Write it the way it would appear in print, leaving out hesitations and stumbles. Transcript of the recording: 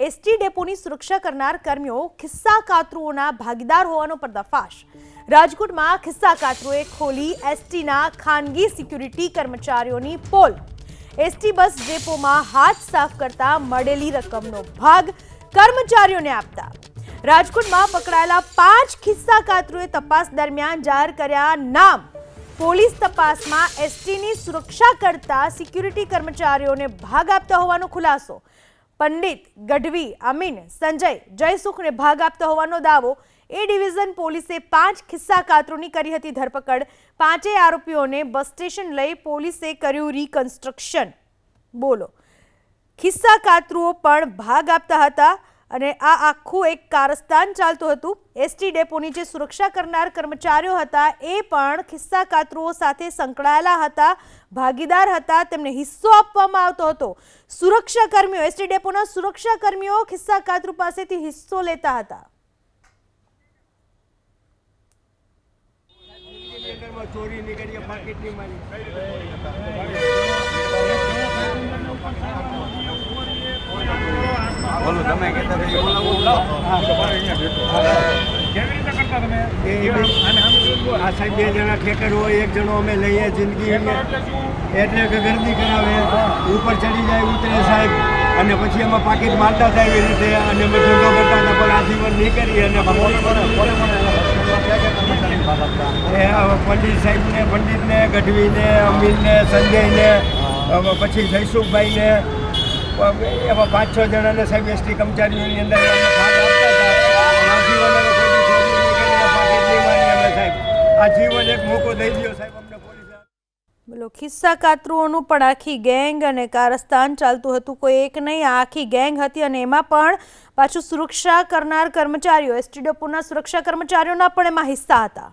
ST ડેપોની સુરક્ષા કરનાર કર્મીઓ ખિસ્સા કાતરુઓના ભાગીદાર હોવાનો પર્દાફાશ। રાજકોટમાં ખિસ્સા કાતરુઓએ ખોલી એસટીના ખાનગી સિક્યુરિટી કર્મચારીઓની પોલ। એસટી બસ ડેપોમાં હાથ સાફ કરતા મળેલી રકમનો ભાગ કર્મચારીઓને આપતા। રાજકોટમાં પકડાયેલા 5 ખિસ્સા કાતરુઓએ તપાસ દરમિયાન જાહેર કર્યા નામ। પોલીસ તપાસમાં એસટીની સુરક્ષા કરતા સિક્યુરિટી કર્મચારીઓને ભાગ આપતા હોવાનો ખુલાસો। પંડિત, ગઢવી, અમીન, સંજય, જયસુખને ભાગ આપતા હોવાનો દાવો। એ ડિવિઝન પોલીસે 5 ખિસ્સા કાતરુની કરી હતી ધરપકડ। 5 આરોપીઓને બસ સ્ટેશન લઈ પોલીસે કર્યું રિકન્સ્ટ્રક્શન। બોલો, ખિસ્સા કાતરુઓ પણ ભાગ આપતા હતા અને આ આખું એક કારસ્તાન ચાલતું હતું। એસટી ડેપોની જે સુરક્ષા કરનાર કર્મચારીઓ હતા એ પણ ખિસ્સા કાતરુઓ સાથે સંકળાયેલા હતા, ભાગીદાર હતા, તેમને હિસ્સો આપવામાં આવતો હતો। સુરક્ષા કર્મીઓ, એસટી ડેપોના સુરક્ષા કર્મીઓ ખિસ્સા કાતરુ પાસેથી હિસ્સો લેતા હતા। ચોરી નીકળી પાકીટની મારી બોલો તમે કહેતા ભાઈ બોલાવો કેવી રીતે કરતા તમે આ સાહેબ 2 જણા ઠેકર હોય, 1 જણો અમે લઈએ જિંદગી એટલે કે ગરદી કરાવે, ઉપર ચડી જાય ઉતરે સાહેબ, અને પછી એમાં પાકીટ મારતા થાય એવી રીતે, અને અમે ધંધો કરતા હતા પણ આજીવન નહીં કરી। અને પંડિત સાહેબને, પંડિતને, ગઢવીને, અમીનને, સંજયને, પછી જયસુખભાઈને, એમાં 5-6 જણાને સાહેબ એસટી કર્મચારીઓની અંદર આ જીવન એક મોકો દઈ દો સાહેબ અમને પોલીસે। બોલો, ખિસ્સા કાતરુઓનું પણ આખી ગેંગ અને કારસ્તાન ચાલતું હતું। કોઈ એક નહીં, આખી ગેંગ હતી અને એમાં પણ પાછું સુરક્ષા કરનાર કર્મચારીઓ, એસટી ડેપોના સુરક્ષા કર્મચારીઓના પણ એમાં હિસ્સા હતા।